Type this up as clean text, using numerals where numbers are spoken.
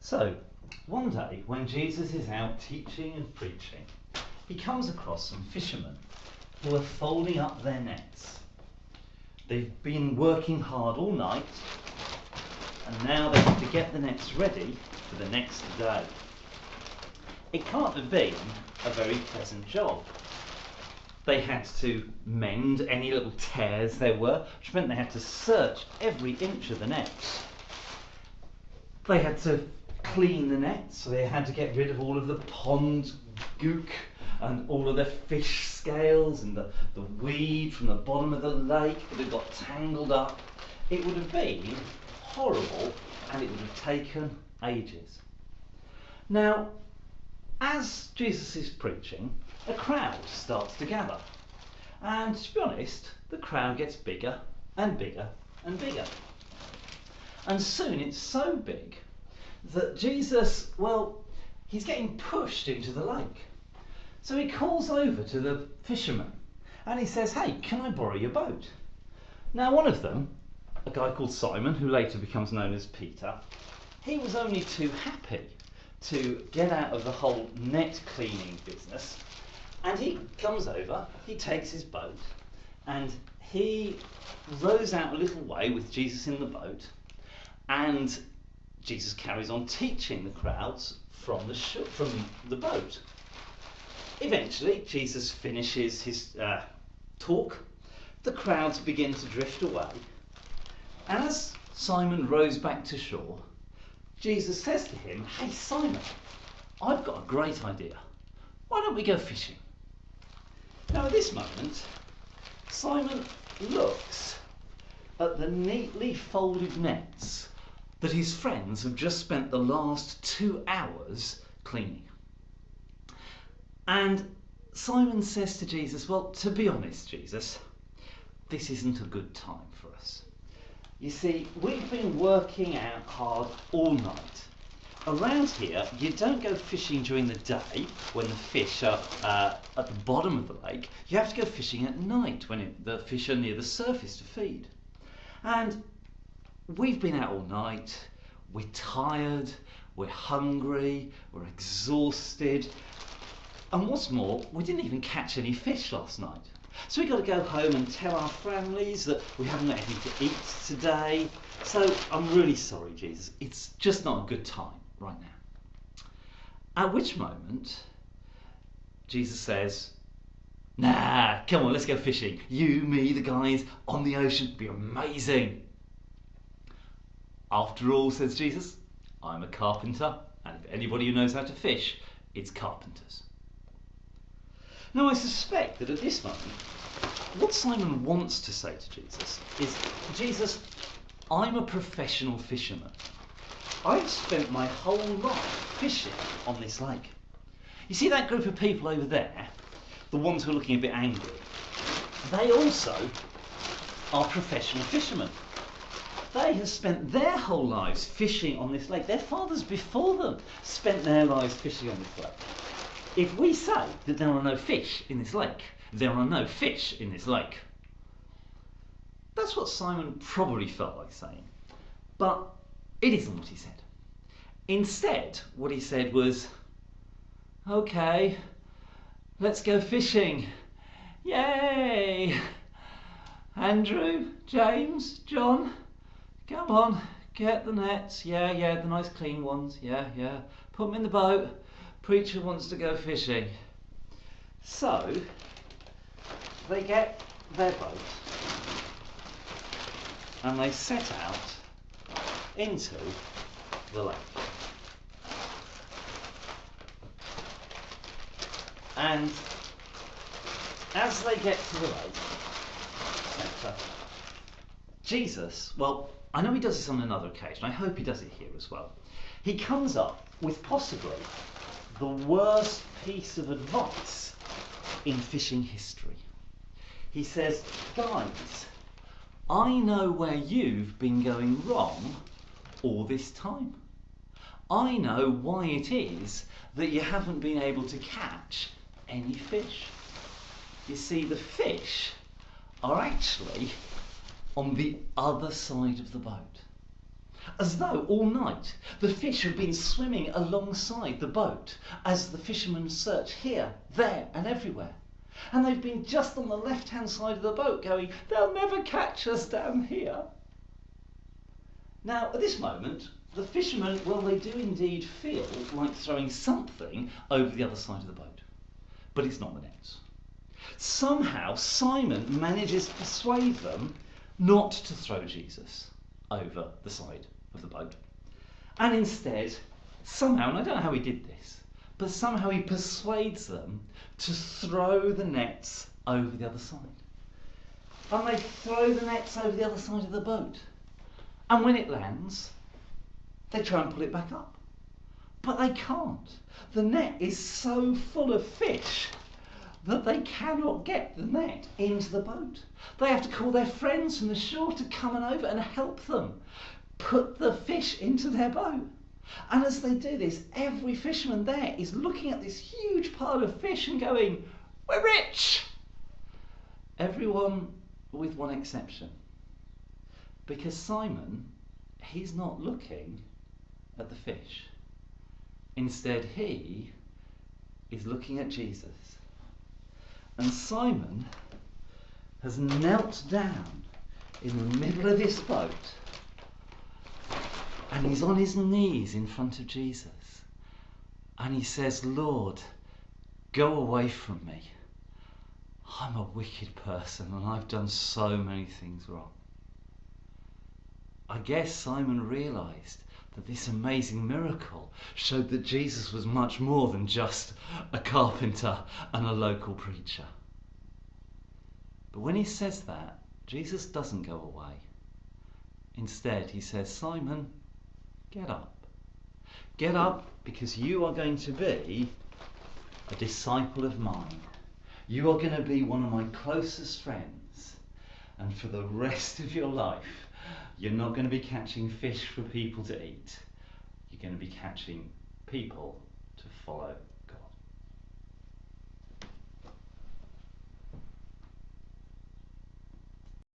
So, one day when Jesus is out teaching and preaching, he comes across some fishermen who are folding up their nets. They've been working hard all night, and now they have to get the nets ready for the next day. It can't have been a very pleasant job. They had to mend any little tears there were, which meant they had to search every inch of the nets. They had to clean the nets, so they had to get rid of all of the pond gook and all of the fish scales and the weed from the bottom of the lake that had got tangled up. It would have been horrible, and it would have taken ages. Now, as Jesus is preaching, a crowd starts to gather. And to be honest, the crowd gets bigger and bigger and bigger. And soon it's so big that Jesus, well, he's getting pushed into the lake. So he calls over to the fishermen and he says, "Hey, can I borrow your boat?" Now, one of them, a guy called Simon, who later becomes known as Peter, he was only too happy to get out of the whole net cleaning business, and he comes over, he takes his boat, and he rows out a little way with Jesus in the boat, and Jesus carries on teaching the crowds from the boat. Eventually, Jesus finishes his talk, the crowds begin to drift away, and as Simon rows back to shore, Jesus says to him, "Hey Simon, I've got a great idea. Why don't we go fishing?" Now at this moment, Simon looks at the neatly folded nets that his friends have just spent the last 2 hours cleaning. And Simon says to Jesus, "Well, to be honest, Jesus, this isn't a good time for us. You see, we've been working out hard all night. Around here, you don't go fishing during the day when the fish are at the bottom of the lake. You have to go fishing at night when the fish are near the surface to feed. And we've been out all night, we're tired, we're hungry, we're exhausted. And what's more, we didn't even catch any fish last night. So we've got to go home and tell our families that we haven't got anything to eat today. So I'm really sorry, Jesus. It's just not a good time right now." At which moment, Jesus says, "Nah, come on, let's go fishing. You, me, the guys on the ocean, it'd be amazing." "After all," says Jesus, "I'm a carpenter, and if anybody who knows how to fish, it's carpenters." Now I suspect that at this moment, what Simon wants to say to Jesus is, "Jesus, I'm a professional fisherman. I've spent my whole life fishing on this lake. You see that group of people over there, the ones who are looking a bit angry, they also are professional fishermen. They have spent their whole lives fishing on this lake. Their fathers before them spent their lives fishing on this lake. If we say that there are no fish in this lake, there are no fish in this lake." That's what Simon probably felt like saying, but it isn't what he said. Instead, what he said was, "Okay, let's go fishing. Yay! Andrew, James, John, come on, get the nets. Yeah, the nice clean ones. Yeah. Put them in the boat. Preacher wants to go fishing." So they get their boat and they set out into the lake. And as they get to the lake centre, Jesus, well, I know he does this on another occasion, I hope he does it here as well. He comes up with possibly the worst piece of advice in fishing history. He says, "Guys, I know where you've been going wrong all this time. I know why it is that you haven't been able to catch any fish. You see, the fish are actually on the other side of the boat. as though all night the fish have been swimming alongside the boat as the fishermen search here, there and everywhere. And they've been just on the left-hand side of the boat going, they'll never catch us down here. Now, at this moment, the fishermen, well, they do indeed feel like throwing something over the other side of the boat. But it's not the nets. Somehow, Simon manages to persuade them not to throw Jesus over the side of the boat. And instead, somehow, and I don't know how he did this, but somehow he persuades them to throw the nets over the other side. And they throw the nets over the other side of the boat. And when it lands, they try and pull it back up. But they can't. The net is so full of fish that they cannot get the net into the boat. They have to call their friends from the shore to come and over and help them put the fish into their boat. And as they do this, every fisherman there is looking at this huge pile of fish and going, we're rich! Everyone with one exception. Because Simon, he's not looking at the fish. Instead, he is looking at Jesus. And Simon has knelt down in the middle of this boat and he's on his knees in front of Jesus. And he says, Lord, go away from me. I'm a wicked person and I've done so many things wrong. I guess Simon realised that this amazing miracle showed that Jesus was much more than just a carpenter and a local preacher. But when he says that, Jesus doesn't go away. Instead, he says, Simon, get up. Get up, because you are going to be a disciple of mine. You are going to be one of my closest friends. And for the rest of your life, you're not going to be catching fish for people to eat. You're going to be catching people to follow